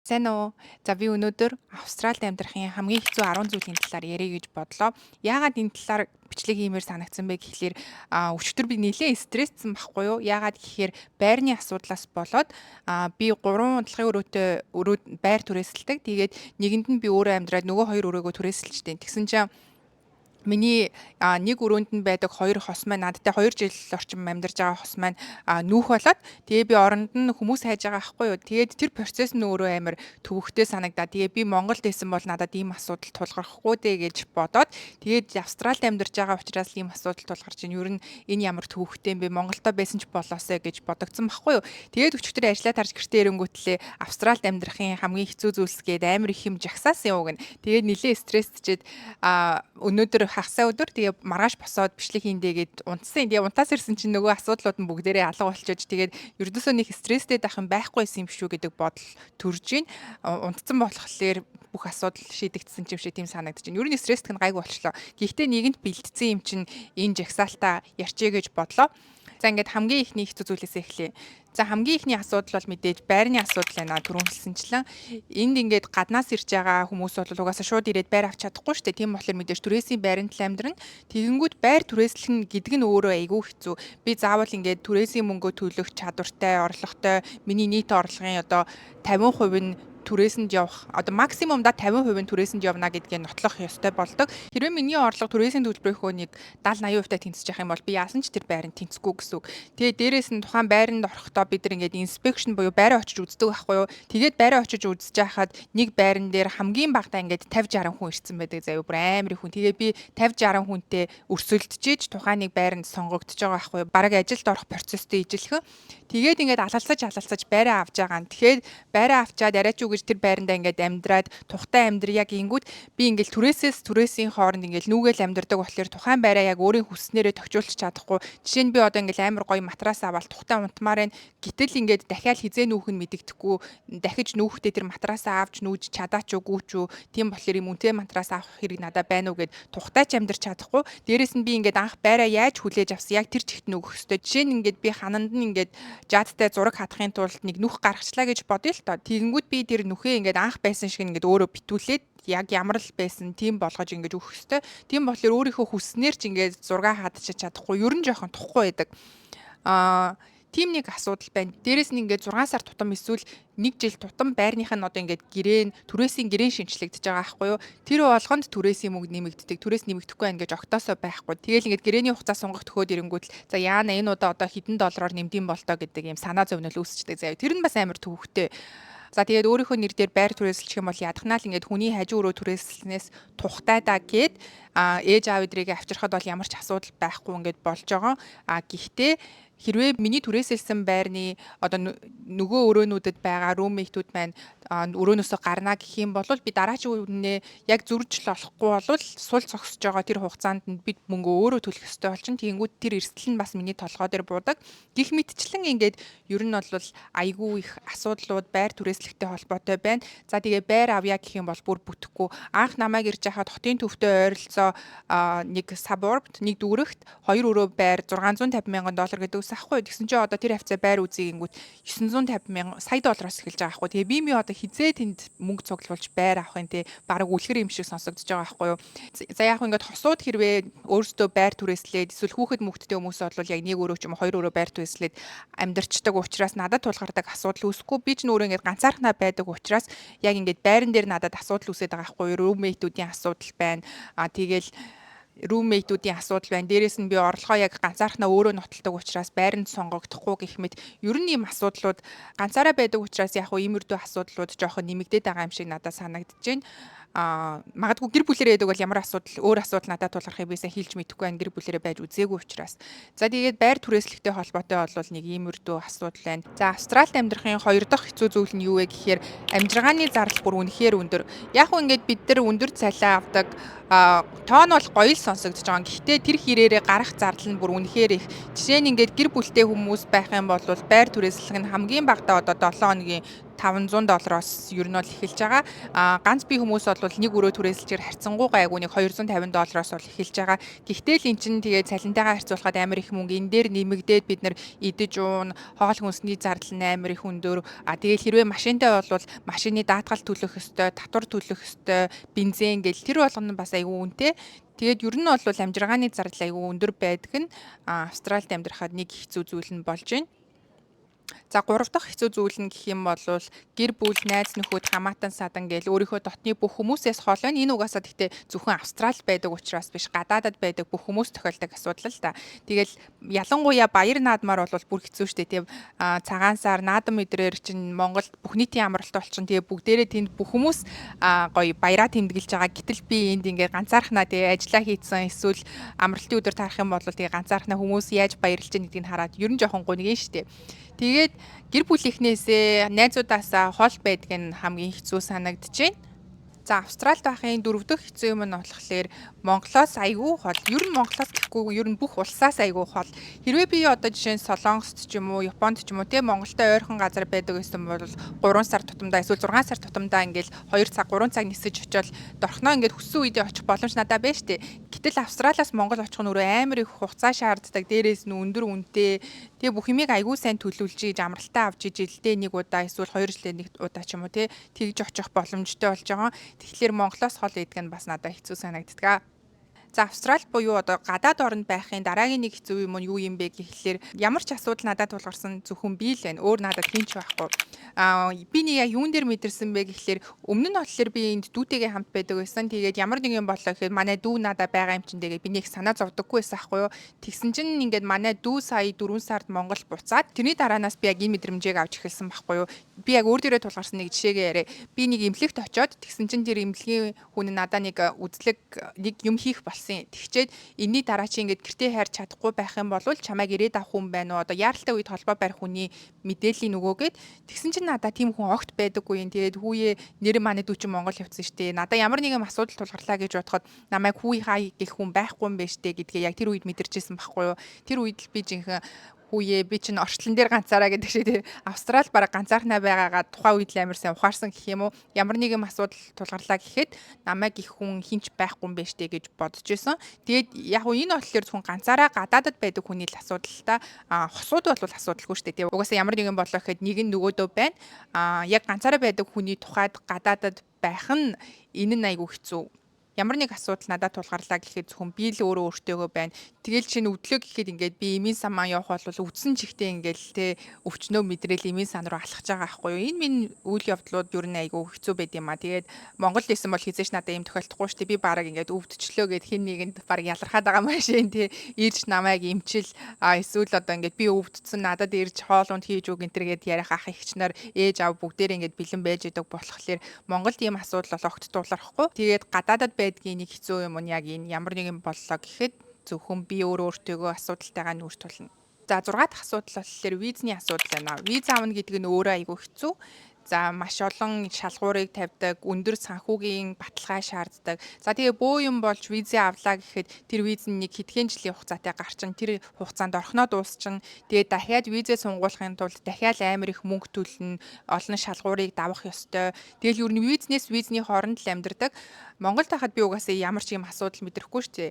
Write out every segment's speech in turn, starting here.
Сайн уу? За би өнөөдөр Австралид амьдрахын хамгийн хэцүү 10 зүйлийн талаар ярих гэж бодлоо. Яагаад энэ талаар бичлэг хиймээр санагдсан бэ гэхлээр өчигдөр би нэлээд стрессцэн байхгүй юу? Яагаад гэхээр байрны асуудлаас болоод би 3 удалгын өрөө байр түрээсэлдэг. Тэгээд нэгэнд нь би өөрөө амьдраад нөгөө хоёр өрөөгөө түрээсэлжтэй. Тэгсэн чинь миний нэг өрөөнд нь байдаг хоёр хос маань надтай 2 жил орчим амьдарч байгаа хос маань нүүх болоод тэгээ би оронд нь хүмүүс хайж байгаа байхгүй юу. Тэгээд тэр процесс нь өөрөө амар төвөгтэй санагдаа. Тэгээ би Монголд байсан бол надад ийм асуудал тулгархгүй дээ гэж бодоод тэгээд Австралид амьдарч байгаа учраас ийм асуудал тулгарч ин ер нь энэ ямар төвөгтэй юм бэ? Монголдо байсан ч болоосэй гэж бодогдсон байхгүй юу. Тэгээд өчигдөр ажиллаа тарж гэртээ ирэнгүүтлээ Австралид амьдрахын хамгийн хэцүү зүйлсгээд амар их юм жагсаасан юу гэн. Тэгээд нилээ стрессчээд өнөөдөр хагасаа өдөр тэгээ маргааш босоод бичлэг хийндээгээд унтсан. Тэгээ унтаас ирсэн чинь нөгөө асуудлууд нь бүгдээрээ алга болчихож тэгээд ердөөсөө нэг стресстэй байх юм байхгүйсэн юм шүү гэдэг бодол төрж гин. Унтсан болохоор бүх асуудал шийдэгдсэн юм шиг тийм санагдаж байна. Ер нь стресстэх нь гайгүй болчлоо. Гэхдээ нэгэнт бэлдсэн юм чинь энэ жагсаалтаа ярьчээ гэж бодлоо. За ингээд хамгийн ихний хэцүү зүйлээс эхлэе. За хамгийн ихний асуудал бол мэдээж байрны асуудал байна. Түрүүн хэлсэнчлэн энд ингээд гаднаас ирж байгаа хүмүүс бол угаасаа шууд ирээд байр авч чадахгүй шүү дээ. Тийм болохоор мэдээж түрээсийн байранд л амьдран тэгэнгүүт байр түрээслэх нь гэдэг нь өөрөө айгүй хэцүү. Би заавал ингээд түрээсийн мөнгөө төлөх чадвартай, орлоготой, миний нийт орлогын одоо 50% нь түрээсэнд явах одоо максимумда 50% нь түрээсэнд явна гэдгийг нотлох ёстой болдог. Хэрвээ миний орлого түрээсийн төлбөрийнхөө нэг 70-80% тэнцэж явах юм бол би яасан ч тэр байранд тэнцэхгүй гэсэн үг. Тэгээ дээрээс нь тухайн байранд орохдоо бид нар ингээд инспекшн буюу байраа очиж үздэг байхгүй юу. Тэгээд байраа очиж үзэж байхад нэг байран дээр хамгийн багадаа ингээд 50-60 хүн ирсэн байдаг заяа бүр амар их хүн. Тэгээ би 50-60 хүнтэй өрсөлдөж тухайн нэг байранд сонгогдож байгаа байхгүй юу. Бараг ажилд орох процесстэй ижилхэн. Тэгээд ингээд алалцаж байраа авч байгаа. Тэгэхээр байраа авчаад арайч юу гэж тэр байрандаа ингээд амьдраад тухтай амьдрья гингүүд би ингээд түрээсийн хооронд ингээд нүгэл амьдрдаг болохоор тухайн байраа яг өөрийн хүснээрээ тохижуулж чадахгүй. Жишээ нь би одоо ингээд амар гоё матрас аваад тухтай унтмаар байна. Гэтэл ингээд дахиад хизээ нүүх нь мэдэгдэхгүй. Дахиж нүүхдээ тэр матрасаа авч нүүж чадаач уу гүүч үү. Тийм болохоор юм үнэтэй матрас авах хэрэг надад байна уу гэд тухтайч амьдрч чадахгүй. Дээрээс нь би ингээд анх байраа яаж хүлээж авсан яг тэр чигт нөгөх хөстэй. Жишээ нь ингээд би хананд нь ингээд жаадтай зураг хатахын тулд нэг нүх гаргачлаа гэж бодъё л тоо. Тэгэнгүүт би тэр нүхээ ингээд анх байсан шиг ингээд өөрөө битүүлээд яг ямар л байсан тийм болгож ингээд өгөх ёстой. Тийм болохоор өөрийнхөө хүснээр ч ингээд зураг хадчих чадахгүй. Ер нь жоохон тухгүй байдаг. Тийм нэг асуудал байна. Дээрээс нь ингээд 6 сар тутам эсвэл 1 жил тутам байрных нь одоо ингээд түрээсийн гэрээ шинчлэгдэж байгаа байхгүй юу? Тэр болгонд түрээсийн мөнгө нэмэгддэг. Түрээс нэмэгдэхгүй байна гэж огтоосоо байхгүй. Тэгээл ингээд гэрээний хугацаа сунгах төхөөд ирэнгүүт л за яана энэ удаа одоо хэдэн доллараар нэмдэм болтоо гэдэг юм санаа зовнил үүсчдэг заяа. Тэр нь бас амар төвөгтэй. За тэгээд өөрийнхөө нэр дээр байр түрээсэлчих юм бол ядахнаа л ингээд хүний хажуу өрөө түрээслэнээс тухтай даа гэд ээж аав эдрийг авчирхад бол ямар ч асуудал байхгүй ингээд болж байгаа. Гэхдээ хэрвээ миний түрээсэлсэн байрны одоо нөгөө өрөөнүүдэд байгаа руммейтүүд маань өрөөнөөсөө гарна гэх юм бол би дараачийн үнэ яг зөрж л олохгүй бол сул зогсож байгаа тэр хугацаанд нь бид мөнгө өөрөө төлөх ёстой болчин. Тэгэнгүүт тэр эрсдэл нь бас миний толгой дээр буудаг. Гэх мэтчлэн ингээд ер нь бол айгүй их асуудлууд байр түрээслэхтэй холбоотой байна. За тэгээ байр авъя гэх юм бол бүр бүтэхгүй. Анх намайг ирж хахад хотын төвтэй ойролцоо нэг suburb нэг дүүрэгт 2 өрөө байр 650 мянган доллар гэдэг ахгүй. Тэгсэн чинь одоо тэр хавцаа байр үзье гингүүт 950 мянган сая доллароос эхэлж байгаа ахгүй. Тэгээ би одоо хизээ тэнд мөнгө цуглуулж байр авахын те бараг үлгэр юм шиг сонсогдож байгаа ахгүй юу. За яг ингээд хосууд хэрвээ өөрсдөө байр түрээслээд эсвэл хүүхэд мөхтдээ хүмүүс бол яг нэг өрөө ч юм уу 2 өрөө байр түрээслээд амьдарчдаг учраас надад тулгардаг асуудал үүсэхгүй. Би ч нөөрэ ингээд ганцаархнаа байдаг учраас яг ингээд байран дээр надад асуудал үүсээд байгаа ахгүй юу. Руммейтүүдийн асуудал байна. Тэгэл руммейтүүдийн асуудал байна. Дээрээс нь би орлогоо яг ганцаархнаа өөрөө нотолдог учраас байранд сонгогдохгүй гэх мэт ер нь ийм асуудлууд ганцаараа байдаг учраас яг хөө иймэрдүү асуудлууд жоохон нэмэгдээд байгаа юм шиг надад санагдаж байна. Магадгүй гэр бүлэрээ байдаг бол ямар өөр асуудал надад тулгархыг бисаа хэлж мэдэхгүй байна. Гэр бүлэрээ байж үзээгүй учраас. За тэгээд байр түрээслэхтэй холбоотой бол нэг иймэрдүү асуудал байна. За Австралид амьдрахын 2 дахь хэцүү зүйл нь юу вэ гэхээр амжиргааны зардал бүр үнэхээр өндөр. Яг хөө ингээд бид нар өндөр цалиа авдаг тоон бол гоё л сонсогдож байгаа. Гэхдээ тэр хэрээрээ гарах зардал нь бүр үнэхээр их. Жишээ нь ингээд гэр бүлтэй хүмүүс байх юм бол байр түрээслэх нь хамгийн багадаа одоо 7 хоногийн $500 ер нь бол эхэлж байгаа. Ганц бие хүмүүс бол нэг өрөө түрээсэлжээр харьцангуйгаа айгүй нэг $250 бол эхэлж байгаа. Гэхдээ л эн чинь тэгээд цалинтайгаа харьцуулахад амар их мөнгө энэ дээр нэмэгдээд бид нар идэж уун, хоол хүнсний зардал нь амар их өндөр. Тэгээд хэрвээ машинтай бол машины даатгал төлөх ёстой, татвар төлөх ёстой, бензин гэл тэр болгоно бас айгүй үнэтэй. Тэгээд ер нь бол амжиргааны зардал айгүй өндөр байдаг нь Австралид амьдрахад нэг хэцүү зүйл нь болж байна. За 3 дахь хэцүү зүйл нь гэх юм бол гэр бүл, найз нөхөд, хамаатан садан гээл өөрийнхөө дотны бүх хүмүүсээс хол байна. Энэ угаасаа гэхдээ зөвхөн Австралид байдаг учраас биш, гадаадад байдаг бүх хүмүүс тохиолдог асуудал л да. Тэгэл ялангуяа баяр наадмаар бол бүр хэцүү штэ тийм цагаан сар, наадам мэдрээр чинь Монголд бүх нийтийн амралт болчихно. Тэгээ бүгдээрээ тэнд бүх хүмүүс гоё баяраа тэмдэглэж байгаа. Гэтэл би энд ингээ ганцаархнаа тэгээ ажиллаа хийцэн эсвэл амралтын өдөр тарах юм бол тэгээ ганцаархнаа хүмүүс яаж баярлж байгаа гэдгийг хараад ер нь жоохон гонигэн штэ. Тэгээд гэр бүлийнхнээсээ найзуудаасаа хол байдаг нь хамгийн хэцүү санагдаж байна. За Австралид байхын 4 дахь хэцүү юм нь болохоор Монголоос айгүй хол. Ер нь Монголоос гэхгүй ер нь бүх улсаас айгүй хол. Хэрвээ би одоо жишээ нь Солонгост ч юм уу, Японд ч юм уу те Монголтой ойрхон газар байдаг гэсэн бол 3 сар тутамдаа эсвэл 6 сар тутамдаа ингээл 2 цаг 3 цаг нисэж очиод дорхноо ингээд хүссэн үедээ очих боломж надад байна штэ. Гэтэл Австралиас Монгол очих нь өөрөө амар их хугацаа шаарддаг. Дээрээс нь өндөр үнэтэй. Тэгээ бүх юмыг айгүй сайн төлөвлөж ийж амралтаа авч иж жилдээ нэг удаа эсвэл 2 жилдээ нэг удаа ч юм уу те тэгж очих боломжтой болж байгаа. Тэгэхээр Монголоос хол идэх нь бас надад хэцүү санагддаг. За Австрали буюу одоо гадаад оронд байхын дараагийн нэг хэцүү юм нь юу юм бэ гэхлээр ямар ч асуудал надад тулгарсан зөвхөн би л байна. Өөр надад хинч байхгүй. Би нэг яг юун дээр мэдэрсэн бэ гэхлээр өмнө нь болохоор би энд дүүтэйгээ хамт байдаг байсан. Тэгээд ямар нэг юм боллоо гэхээр манай дүү надад байгаа юм чинь тэгээд би нэг санаа зовдөггүй байсан байхгүй юу. Тэгсэн чинь ингээд манай дүү сая 4 сард Монгол буцаад тэрний дараанаас би яг энэ мэдрэмжийг авч эхэлсэн байхгүй юу. Би яг өөр дээрээ тулгарсан нэг жишээгээ яриа. Би нэг эмнэлэгт очиод тэгсэн чинь тэр эмнэлгийн хүн надад нэг үзлэг нэг юм хийх тэгчээд энэний дараа чи ингээд гэртээ хайр чадахгүй байх юм бол чамайг ирээд авах хүн байна уу? Одоо яаралтай үед холбоо барих хүний мэдээллийн нөгөөгээд тэгсэн чинь надаа тийм хүн огт байдаггүй юм. Тэгээд хүүе нэр манай дүү чинь Монгол явцсан штэ. Надаа ямар нэгэн асуудал тулгарлаа гэж бодоход намайг хүүе хаа гэх хүн байхгүй юм байна штэ гэдгээ яг тэр үед мэдэрчээсэн байхгүй юу? Тэр үед л би жинхэнэ хүүе би чинь орчлон дээр ганцаараа гэдэг шиг тий Австрали бараг ганцаархнаа байгаагаа тухайн үед л амар сайн ухаарсан гэх юм уу ямар нэгэн асуудал тулгарлаа гэхэд намайг их хүн хинч байхгүй юм байна штэ гэж бодож исэн. Тэгээд яг уу энэ болохоор зөвхөн ганцаараа гадаадад байдаг хүний л асуудал та хосууд бол асуудалгүй штэ тий угаасаа ямар нэгэн болоо гэхэд нэг нь нөгөөдөө байна. Яг ганцаараа байдаг хүний тухайд гадаадад байх нь энэ нь айгүй хэцүү. Ямар нэг асуудал надад тулгарлаа гэхэд зөвхөн би л өөрөө өөртөөгөө байна. Тэгэл чинь өдлөө гэхэд ингээд би эмийн сан маань явах бол үдсэн чихтэй ингээл те өвчнөө мэдрээл эмийн сан руу алхаж байгаа байхгүй юу. Энэ минь үйл явдлууд ер нь айгүй хэцүү байд юм а. Тэгээд Монгол дэсэн бол хизээш надад юм тохиолдохгүй шүү дээ. Би бараг ингээд өвдчлөө гэд хин нэгэнд бараг ялархаад байгаа юм шин те ирж намайг эмчил эсвэл одоо ингээд би өвдсөн надад ирж хоолунд хийж үг энтергээд ярих ах ихчнэр ээж аав бүгдээр ингээд бэлэн байж идэг болохоор Монголд ийм асуудал бол огт тулгархгүй. Тэгээд гадаадад байдгийн нэг хэцүү юм нь яг энэ ямар нэгэн боллоо гэхэд зөвхөн би өөртөөгөө асуудалтайгаа нүүр тулна. За 6 дахь асуудал болохоор визний асуудал байна. Виз аавна гэдэг нь өөрөө айгүй хэцүү. За маш олон шалгуурыг тавьдаг, өндөр санхүүгийн баталгаа шаарддаг. За тэгээ бөө юм болж визээ авлаа гэхэд тэр виз нь нэг хэдхэн жилийн хугацаатай гарчин тэр хугацаанд орхноо дуусчин. Тэгээ дахиад визээ сунгуулахын тулд дахиад амар их мөнгө төлнө, олон шалгуурыг давах ёстой. Тэгэл ер нь визнээс визний хооронд л амьдардаг. Монголд хахад би угаасаа ямар ч юм асуудал мэдрэхгүй шүү дээ.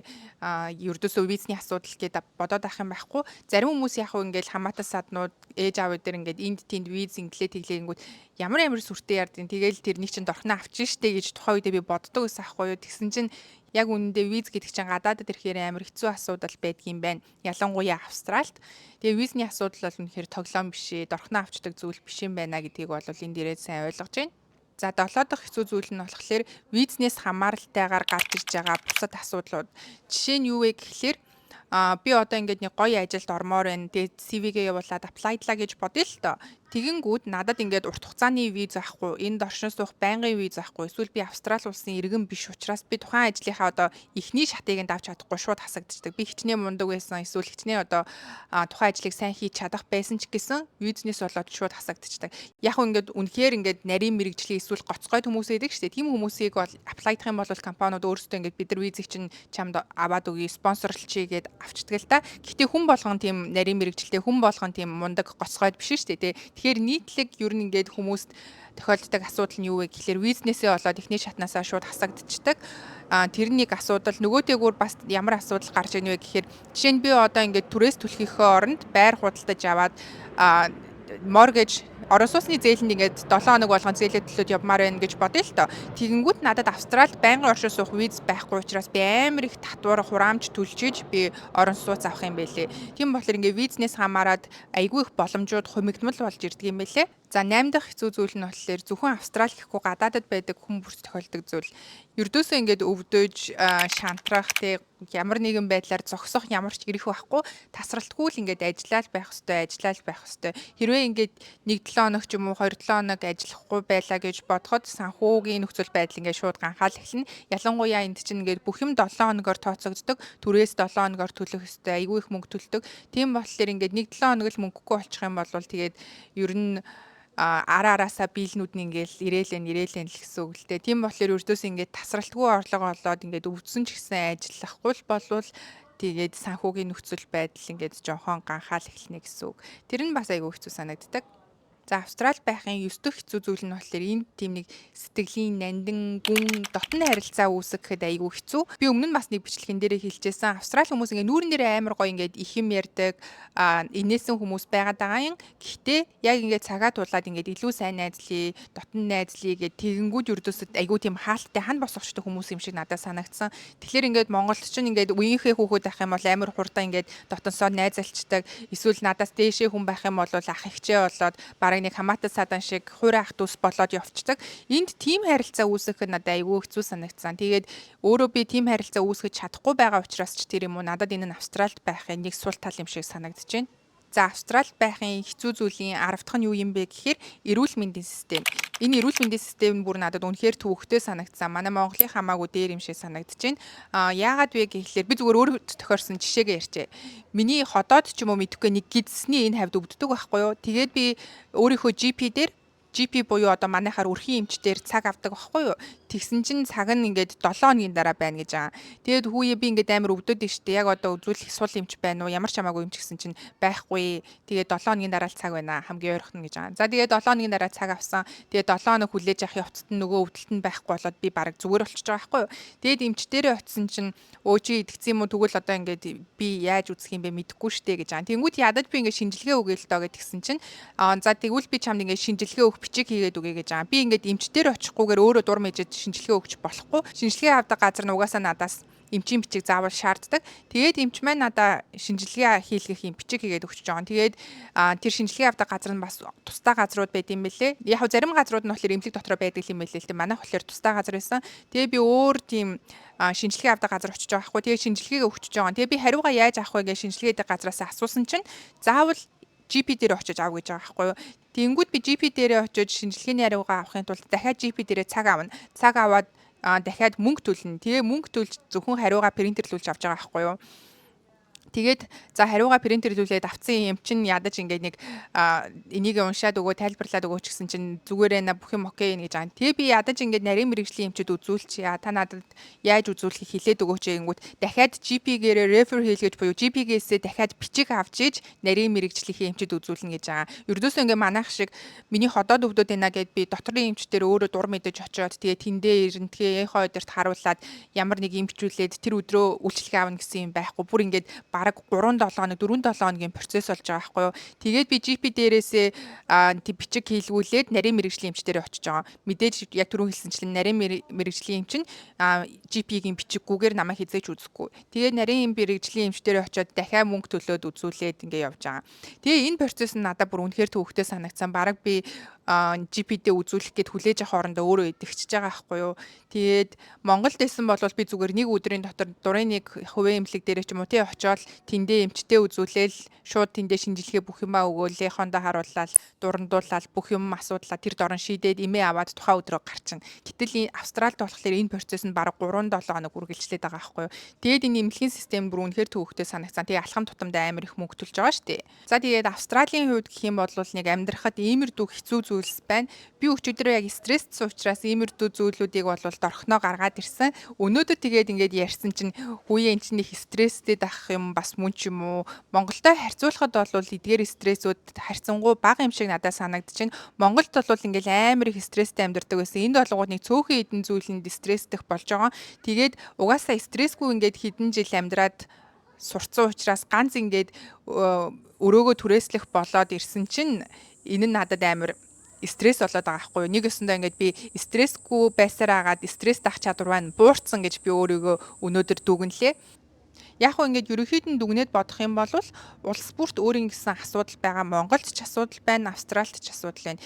Ердөөсөө визний асуудал гэдэг бодоод авах юм байхгүй. Зарим хүмүүс яг хөө ингээл хамаатан саднууд ээж аав дээр ингээд энд тэнд виз инглээ тэглээнгүүд ямар сүртэй ярдیں۔ Тэгээл тэр нэг чинь дорхноо авчин штэ гэж тухайн үедээ би боддог байсан аахгүй юу. Тэгсэн чинь яг үнэндээ виз гэдэг чинь гадаадд ирэхээр амар хэцүү асуудал байдгийм байна. Ялангуяа Австралид. Тэгээ визний асуудал бол үнэхээр тоглоом биш ээ. Дорхноо авчдаг зүйл биш юм байна гэдгийг бол энэ дээрээ сайн ойлгож байна. За 7 дахь хэцүү зүйл нь болохоор визнээс хамааралтайгаар гарч ирж байгаа бусад асуудлууд. Жишээ нь юу вэ гэхлээр би одоо ингээд нэг гоё ажилд ормоор байна. Тэгээд CV-гээ явуулаад аплайдлаа гэж бодъё л доо. Тэгэнгүүт надад ингээд урт хугацааны виз авахгүй, энд оршин суух байнгын виз авахгүй, эсвэл би Австрали улсын иргэн биш учраас би тухайн ажлынхаа одоо эхний шатыг нь авч чадахгүй шууд хасагдчихдаг. Би хичнээн мундаг байсан, эсвэл хичнээн одоо тухайн ажлыг сайн хийж чадах байсан ч гэсэн визнес болоод шууд хасагдчихдаг. Яг ингээд үнэхээр ингээд нарийн мэрэгжлийн эсвэл гоцгой хүмүүс байдаг шүү дээ. Тийм хүмүүсийг бол аплайдах юм бол компаниуд өөрсдөө ингээд бид нар визийг чинь чамд аваад өгье, спонсорлчий гэд авчдаг л та. Гэхдээ хүн болгон тийм нарийн мэрэгжилтэй хүн болгон тийм мундаг гоцгойд биш шүү дээ. Тэгэхээр нийтлэг ер нь ингээд хүмүүст тохиолддог асуудал нь юу вэ гэхлээр визнесээ болоод эхний шатнаасаа шууд хасагдчихдаг. Тэр нэг асуудал нөгөөтэйгүр бас ямар асуудал гарч ийнэ вэ гэхээр жишээ нь би одоо ингээд түрээс түлхийнхөө оронд байр худалдаж аваад mortgage орон сууцны зээлэнд ингээд 7 хоног болгон зээлээ төлөөд явмаар байна гэж бодъё л доо. Тэгэнгүүт надад Австралид байнгын оршин суух виз байхгүй учраас би амар их татвар хураамж төлжиж би орон сууц авах юм байлээ. Тийм болохоор ингээд визнес хамаарад айгүй их боломжууд хумигдмал болж ирдэг юм байлээ. За 8 дахь хэцүү зүйл нь болохоор зөвхөн Австрали гэхгүй гадаадад байдаг хүн бүрт тохиолдог зүйл. Ердөөсөө ингээд өвдөж, шантрах, тэг ямар нэгэн байдлаар зогсох ямар ч ирэх байхгүй тасралтгүй л ингээд ажиллаад байх хэвээр. Хэрвээ ингээд 1-7 хоног ч юм уу 2-7 хоног ажиллахгүй байлаа гэж бодоход санхүүгийн нөхцөл байдал ингээд шууд ганхаал эхэлнэ. Ялангуяа энд чинь ингээд бүх юм 7 хоногоор тооцогддог. Түрээс 7 хоногоор төлөх ёстой. Айгүй их мөнгө төлдөг. Тийм болохоор ингээд 1-7 хоног л мөнгөгүй болчих юм бол тэгээд ер нь араасаа биелнүүд нь ингээл ирээлэн л гэсэн үг л дээ. Тийм болохоор ердөөс ингээд тасралтгүй орлого олоод ингээд өвдсөн ч гэсэн ажиллахгүй болвол тэгээд санхүүгийн нөхцөл байдал ингээд жоохон ганхаал эхэлнэ гэсэн үг. Тэр нь бас айгүй хэцүү санагддаг. За Австрали байхын 9 дахь хэцүү зүйл нь болохоор энэ тийм нэг сэтгэлийн нандин гүн дотны харилцаа үүсгэхэд айгүй хэцүү. Би өмнө нь бас нэг бичлэгэн дээрээ хэлжсэн. Австрали хүмүүс ингээд нүүрэн дээрээ амар гоё ингээд их юм ярьдаг, инээсэн хүмүүс байгаад байгаа юм. Гэхдээ яг ингээд цагаа тулаад ингээд илүү сайн найзлий, дотн найзлий гэдэг тэгэнгүүт ердөөсөд айгүй тийм хаалттай хан босгочтой хүмүүс юм шиг надад санагдсан. Тэгэхээр ингээд Монголд ч ингээд үеийнхээ хүүхэд байх юм бол амар хурдан ингээд дотносоо найзалцдаг. Эсвэл надаас дээшээ хүн байх юм бол ах ихчээ болоод бараг нэг хамаатан садан шиг хуурай ах дүүс болоод явцдаг. Энд тийм харилцаа үүсгэх нь надад айгүй хэцүү санагдсан. Тэгээд өөрөө би тийм харилцаа үүсгэж чадахгүй байгаа учраас ч тэр юм уу надад энэ нь Австралид байхын нэг сул тал юм шиг санагдаж байна. За Австралид байхын хэцүү зүйлийн 10 дахь нь юу юм бэ гэхээр эрүүл мэндийн систем. Энэ эрүүл мэндийн систем нь бүр надад үнэхээр төвөгтэй санагдсан. Манай Монголын хамаагүй дээр юм шиг санагдаж байна. Яагаад вэ гэхлээр би зүгээр өөр тохиорсон жишээгээ ярьчээ. Миний ходоод ч юм уу мэдэхгүй нэг гидсний энэ хавьд өвддөг байхгүй юу? Тэгээд би өөрийнхөө GP буюу одоо манайхаар өрхийн эмчдэр цаг авдаг байхгүй юу? Тэгсэн чинь цаг нь ингээд 7 хоногийн дараа байна гэж байгаа. Тэгээд хүүе би ингээд амар өвдөд штэ. Яг одоо үзүүлэх сул эмч байна уу? Ямар ч хамаагүй эмч гэсэн чинь байхгүй. Тэгээд 7 хоногийн дараа л цаг байна. Хамгийн ойрхон нь гэж байгаа. За тэгээд 7 хоногийн дараа цаг авсан. Тэгээд 7 хоног хүлээж авах явцад нь нөгөө өвдөлт нь байхгүй болоод би бараг зүгээр болчихж байгаа байхгүй юу? Тэгээд эмчдэрээ очисон чинь өө чи идэгцэн юм уу? Тэгвэл одоо ингээд би яаж үзэх юм бэ мэдэхгүй штэ гэж байгаа. Тэнгүүт ядаж би ингээд шинжилгээ өгөё л доо гэдгсэн чинь за тэгвэл би чамд ингээд шинжилгээ өгөх бичиг хийгээд өгье гэж байгаа. Би ингээд эмчдэр очихгүйгээр өөрөө дур мэжэд шинжилгээ өгч болохгүй. Шинжилгээ авдаг газар нь угаасаа надаас эмчийн бичиг заавал шаарддаг. Тэгээд эмч маань надаа шинжилгээ хийлгэх юм бичиг хийгээд өгч байгаа. Тэгээд тэр шинжилгээ авдаг газар нь бас тусдаа газрууд байд юм бэлээ. Яг зарим газрууд нь болохоор эмнэлэг дотроо байдаг юм бэлээ л дээ. Манайх болохоор тусдаа газар байсан. Тэгээд би өөр тийм шинжилгээ авдаг газар очиж байгаа байхгүй. Тэгээд шинжилгээгээ өгч байгаа. Тэгээд би хариугаа яаж авах вэ гэж шинжилгээдэг газраас асуусан чинь заавал GP дээр очиж ав гэж байгаа байхгүй юу. Тэнгүүд би GP дээрээ очиж шинжилгээний хариугаа авахын тулд дахиад GP дээрээ цаг авна. Цаг аваад дахиад мөнгө төлнө. Тэгээ мөнгө төлж зөвхөн хариугаа принтерлүүлж авч байгаа байхгүй юу. Тэгээд за хариугаа принтерлүүлээд авсан юм чинь ядаж ингээд нэг энийг уншаад өгөө тайлбарлаад өгөө ч гэсэн чинь зүгээр ээ бүх юм окей гэж байгаа. Тэгээ би ядаж ингээд нарийн мэрэгжлийн эмчэд үзүүлчихье. Та надад яаж үзүүлэхийг хэлээд өгөөч гэнгүүт дахиад GP-гээрээ рефер хийлгэж буюу GP-гээсээ дахиад бичиг авч иж нарийн мэрэгжлийн эмчэд үзүүлнэ гэж байгаа. Ердөөсөө ингээд манайх шиг миний ходоод өвдөд байна гэд би доторын эмчтэр өөрөө дур мэдэж очиод тэгээ тэндээ ирэн тэгээ яхаа өдөрт харуулад ямар нэг эмчүүлээд тэр өдрөө үйлчлэгээ авна гэсэн юм байхгүй. Бүр ингээд бараг 3-7 хоног 4-7 хоногийн процесс болж байгаа байхгүй юу. Тэгээд би GP дээрээсээ тийм бичиг хийлгүүлээд нарийн мэрэгжлийн эмч дээр очиж байгаа. Мэдээж яг түрүү хэлсэнчлэн нарийн мэрэгжлийн эмч нь GP-гийн бичиггүйгээр намайг хизээч үзэхгүй. Тэгээд нарийн мэрэгжлийн эмч дээр очиод дахиад мөнгө төлөөд үзүүлээд ингээ явж байгаа. Тэгээ энэ процесс нь надад бүр үнэхээр төвөгтэй санагдсан. Бараг би GP-дээ үзүүлэх гээд хүлээж авах орондоо өөрөө идэгчж байгаа байхгүй юу. Тэгээд Монголд байсан бол би зүгээр нэг өдрийн дотор дурын нэг хувийн эмнэлэг дээр ч юм уу тий очиод тэндээ эмчтэй үзүүлээл шууд тэндээ шинжилгээ бүх юмаа өгөөл хондоо харууллаа дурандуулаад бүх юм асуудлаа тэр дорн шийдээд эмээ аваад тухайн өдрөө гарчин. Гэтэл Австралид болохоор энэ процесс нь бараг 3-7 хоног үргэлжлээд байгаа байхгүй юу. Тэгээд энэ эмнэлгийн систем бүр үнэхээр төвөгтэй санагцсан. Тэгээ алхам тутамдаа амар их мөнгө төлж байгаа шүү дээ. За тэгээд Австралийн хувьд гэх юм бол нэг амьдрахад иймэрдүү хэцүү зүйлс байна. Би өчигдөр яг стресстэй учраас иймэрдүү зүйлүүдийг бол дорхноо гаргаад ирсэн. Өнөөдөр тэгээд ингээд ярьсан чинь хүүе эн чинь их стресстэй байх юм бас мөн ч юм уу. Монголтой харьцуулахад бол эдгээр стрессүүд харьцангуй бага юм шиг надад санагдчихэв. Монголд бол ингээд амар их стресстэй амьдардаг байсан. Энд болгоод нэг цөөхөн хэдэн зүйлэнд стрессдэх болж байгаа. Тэгээд угаасаа стрессгүй ингээд хэдэн жил амьдраад сурцсан учраас ганц ингээд өрөөгөө түрээслэх болоод ирсэн чинь энэ нь надад амар стресс болоод байгаа байхгүй юу. Нэг өсөндөө ингээд би стрессгүй байсаар агаад стресс дах чадвар маань буурсан гэж би өөрийгөө өнөөдөр дүгнэлээ. Яг хөө ингээд ерөнхийдөө дүгнээд бодох юм бол улс бүрт өөрийн гэсэн асуудал байгаа. Монголд ч асуудал байна, Австралид ч асуудал байна.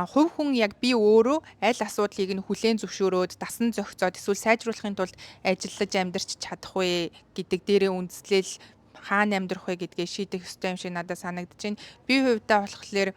Хувь хүн яг би өөрөө аль асуудлыг нь хүлээн зөвшөөрөөд дасан зохицоод эсвэл сайжруулахын тулд ажиллаж амьдарч чадах вэ гэдэг дээрээ үндэслэл хаана амьдрах вэ гэдгээ шийдэх ёстой юм шиг надад санагдаж байна. Би хувьдаа болохоор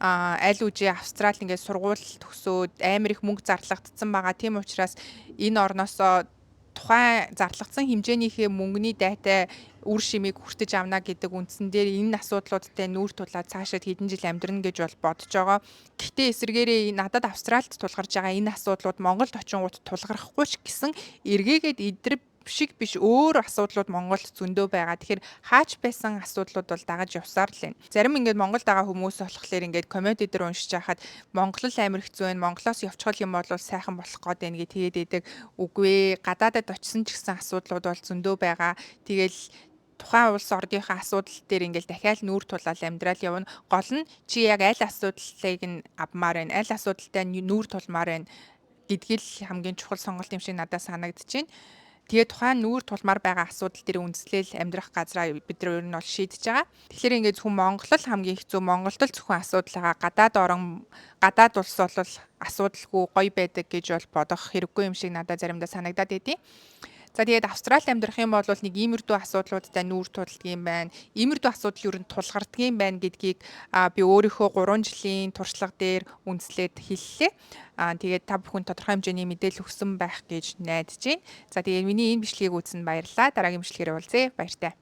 аль үжи Австрал ингээд сургууль төгсөөд амар их мөнгө зарлагдсан байгаа. Тийм учраас энэ орноосоо тухайн зарлагдсан хэмжээнийхээ мөнгөний дайтай үр шимийг хүртэж авна гэдэг үндсэн дээр энэ асуудлуудтай нүүр тулаад цаашаа хэдэн жил амьдрна гэж бол бодож байгаа. Гэхдээ эсвэргээрээ надад Австралид тулгарч байгаа энэ асуудлууд Монголд очингууд тулгархгүй ч гэсэн эргээгээд идэр шиг биш өөр асуудлууд Монголд зөндөө байгаа. Тэгэхээр хаач байсан асуудлууд бол дагаж явсаар л байна. Зарим ингээд Монголд байгаа хүмүүс болохоор ингээд коммент дээр уншиж байхад Монгол л амар хэцүү байна. Монголоос явчихвал юм бол сайхан болох гээд байна гэж тэгээд идэг. Үгүй ээ, гадаадад очисон ч гэсэн асуудлууд бол зөндөө байгаа. Тэгэл тухайн улс орныхаа асуудал дээр ингээл дахиад нүүр тулаад амьдрал явна. Гол нь чи яг аль асуудлыг нь авмаар байна, аль асуудалтай нүүр тулмаар байна гэдгэл хамгийн чухал сонголт юм шиг надад санагдаж байна. Тэгээд тухайн нүүр тулмаар байгаа асуудал дээр үндэслэл амьдрах газраа бид нар ер нь бол шийдэж байгаа. Тэгэхээр ингээд зөвхөн Монгол л хамгийн хэцүү, Монголд л зөвхөн асуудал байгаа. Гадаад улс бол асуудалгүй гоё байдаг гэж бол бодох хэрэггүй юм шиг надад заримдаа санагдаад байдیں۔ За тэгээд Австрали амьдрах юм бол нэг иймэрдүү асуудлуудтай нүүр тулдаг юм байна. Иймэрдүү асуудал юу н тулгардаг юм байна гэдгийг би өөрийнхөө 3 жилийн туршлага дээр үндэслээд хэллээ. Тэгээд та бүхэн тодорхой хэмжээний мэдээлэл өгсөн байх гэж найдаж байна. За тэгээд миний энэ бичлэгийг үзсэнд баярлалаа. Дараагийн бичлэгээр уулзъя. Баяртай.